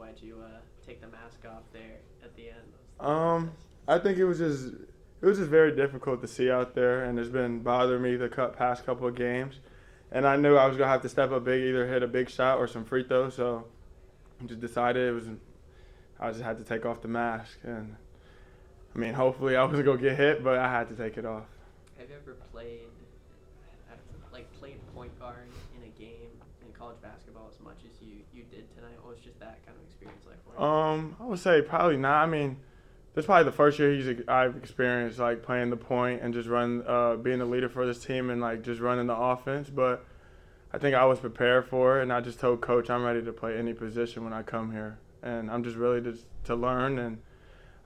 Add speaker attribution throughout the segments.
Speaker 1: Why'd you take the mask off there at the end?
Speaker 2: I think it was just very difficult to see out there, and it's been bothering me the past couple of games. And I knew I was gonna have to step up big, either hit a big shot or some free throws. So I just decided I just had to take off the mask. And I mean, hopefully I wasn't gonna get hit, but I had to take it off.
Speaker 1: Have you ever played point guard in a game in college basketball as much as you did tonight? What was just that kind of experience like for you?
Speaker 2: I would say probably not. I mean, this is probably the first year I've experienced like playing the point and just being the leader for this team and like just running the offense. But I think I was prepared for it, and I just told coach I'm ready to play any position when I come here, and I'm just really just to learn. And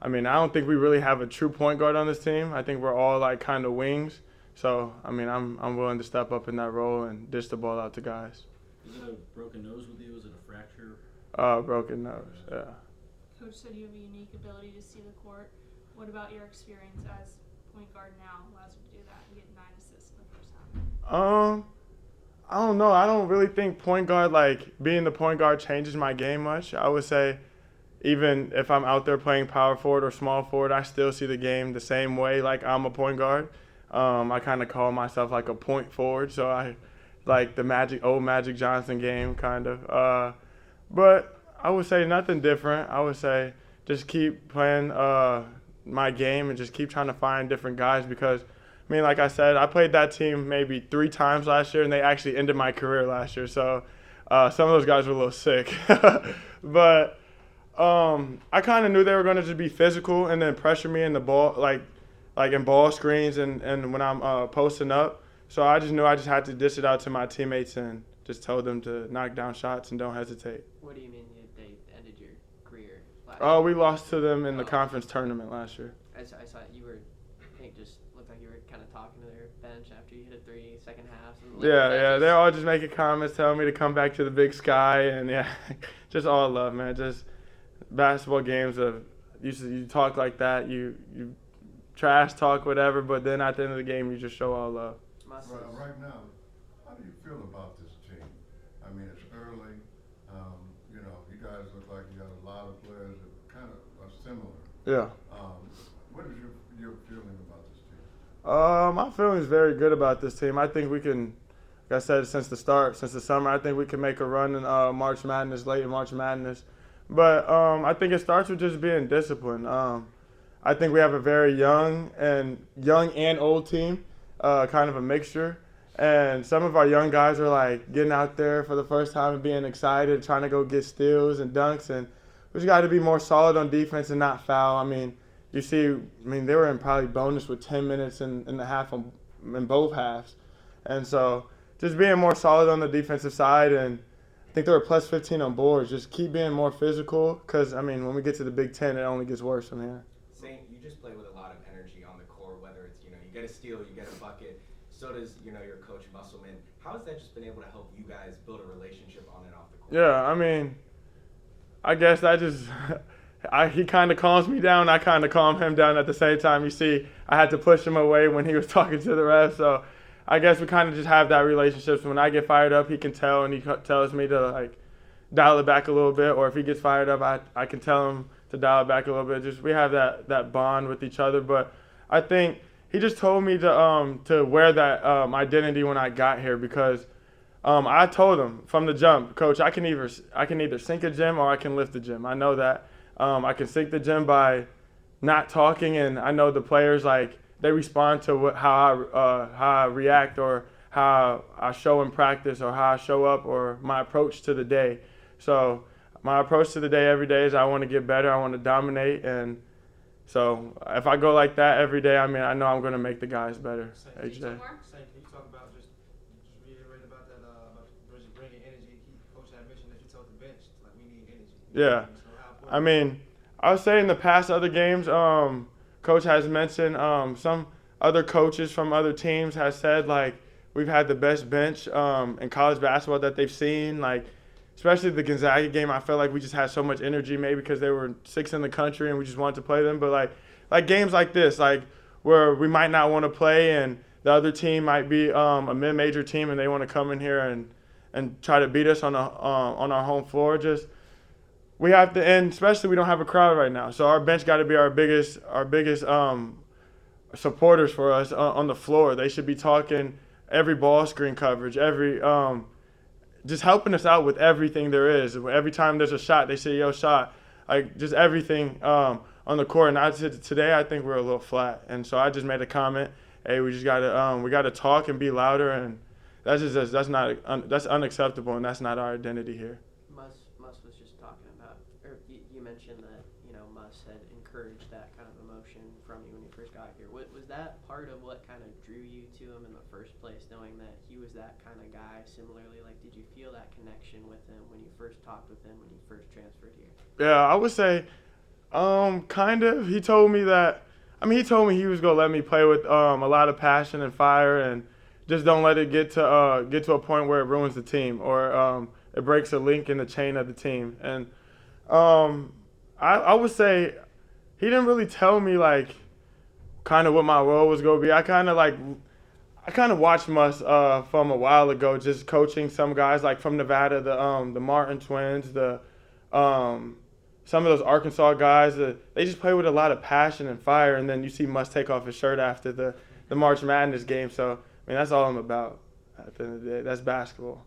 Speaker 2: I mean, I don't think we really have a true point guard on this team. I think we're all like kind of wings. So I mean, I'm willing to step up in that role and dish the ball out to guys.
Speaker 3: Is it a broken nose with you? Is it a fracture?
Speaker 2: Broken nose. Yeah.
Speaker 4: Coach said you have a unique ability to see the court. What about your experience as point guard now allows you to do that and get 9 assists in the first half?
Speaker 2: I don't know. I don't really think point guard, like being the point guard, changes my game much. I would say even if I'm out there playing power forward or small forward, I still see the game the same way. Like I'm a point guard. I kind of call myself like a point forward, so I like the old Magic Johnson game kind of. But I would say nothing different. I would say just keep playing my game and just keep trying to find different guys because, I mean, like I said, I played that team maybe 3 times last year, and they actually ended my career last year. So some of those guys were a little sick. But I kind of knew they were going to just be physical and then pressure me in the ball, like in ball screens and when I'm posting up. So I just knew I just had to dish it out to my teammates and just tell them to knock down shots and don't hesitate.
Speaker 1: What do you mean they ended your career last
Speaker 2: Oh,
Speaker 1: year?
Speaker 2: we lost to them in the conference tournament last year.
Speaker 1: I saw you were, I think, just looked like you were kind of talking to their bench after you hit a 3 second half.
Speaker 2: Yeah, they're all just making comments, telling me to come back to the big sky, and yeah, just all love, man. Just basketball games of you talk like that, you trash talk, whatever, but then at the end of the game, you just show all love.
Speaker 5: Right now, how do you feel about this team? I mean, it's early. You guys look like you got a lot of players that kind of are similar.
Speaker 2: Yeah.
Speaker 5: What is your feeling about this team?
Speaker 2: My feeling is very good about this team. I think we can, like I said, since the summer, I think we can make a run in March Madness, late in March Madness. But I think it starts with just being disciplined. I think we have a very young and old team, kind of a mixture. And some of our young guys are like getting out there for the first time and being excited, trying to go get steals and dunks. And we just got to be more solid on defense and not foul. I mean, they were in probably bonus with 10 minutes in the half in both halves. And so just being more solid on the defensive side, and I think they were plus 15 on boards. Just keep being more physical because, I mean, when we get to the Big Ten, it only gets worse from here.
Speaker 6: Saint, you just play with a lot of energy on the court, whether it's, you get a steal, you get a bucket. So does, your coach Musselman. How has that just been able to help you guys build a relationship on and off the court?
Speaker 2: Yeah, I mean, I guess that just he kind of calms me down. I kind of calm him down at the same time. You see, I had to push him away when he was talking to the ref. So I guess we kind of just have that relationship. So when I get fired up, he can tell, and he tells me to, like, dial it back a little bit. Or if he gets fired up, I can tell him to dial it back a little bit. Just we have that bond with each other. But I think he just told me to wear that identity when I got here because I told him from the jump, Coach, I can either sink a gym or I can lift the gym. I know that. I can sink the gym by not talking, and I know the players, like, they respond to how I react or how I show in practice or how I show up or my approach to the day. So my approach to the day every day is I want to get better. I want to dominate, and so if I go like that every day, I mean, I know I'm going to make the guys better each day.
Speaker 7: Can you talk about just reiterate about that about bringing energy? Coach had mentioned that you told the bench like we need energy.
Speaker 2: Yeah, I mean, I would say in the past other games, Coach has mentioned some other coaches from other teams has said like we've had the best bench in college basketball that they've seen, like. Especially the Gonzaga game, I felt like we just had so much energy, maybe because they were 6th in the country and we just wanted to play them. But like games like this, like where we might not want to play and the other team might be a mid-major team and they want to come in here and try to beat us on our home floor. Just we have to, and especially we don't have a crowd right now, so our bench got to be our biggest supporters for us on the floor. They should be talking every ball screen coverage, every just helping us out with everything there is. Every time there's a shot, they say, "Yo, shot!" Like just everything on the court. And I said today, I think we're a little flat, and so I just made a comment. Hey, we just gotta talk and be louder, and that's that's unacceptable, and that's not our identity here.
Speaker 1: Muss was just talking about, or you mentioned that Muss had encouraged that kind of emotion from you when you first got here. Was that part of what kind of drew you to him in the first place, knowing that he was that kind of guy? Similarly, like, did you feel that connection with him when you first talked with him when you first transferred here?
Speaker 2: Yeah, I would say, kind of. He told me he was gonna let me play with a lot of passion and fire, and just don't let it get to a point where it ruins the team or it breaks a link in the chain of the team. And I would say he didn't really tell me like kind of what my role was gonna be. I kind of watched Muss from a while ago, just coaching some guys like from Nevada, the Martin twins, some of those Arkansas guys. They just play with a lot of passion and fire, and then you see Muss take off his shirt after the March Madness game. So I mean, that's all I'm about at the end of the day. That's basketball.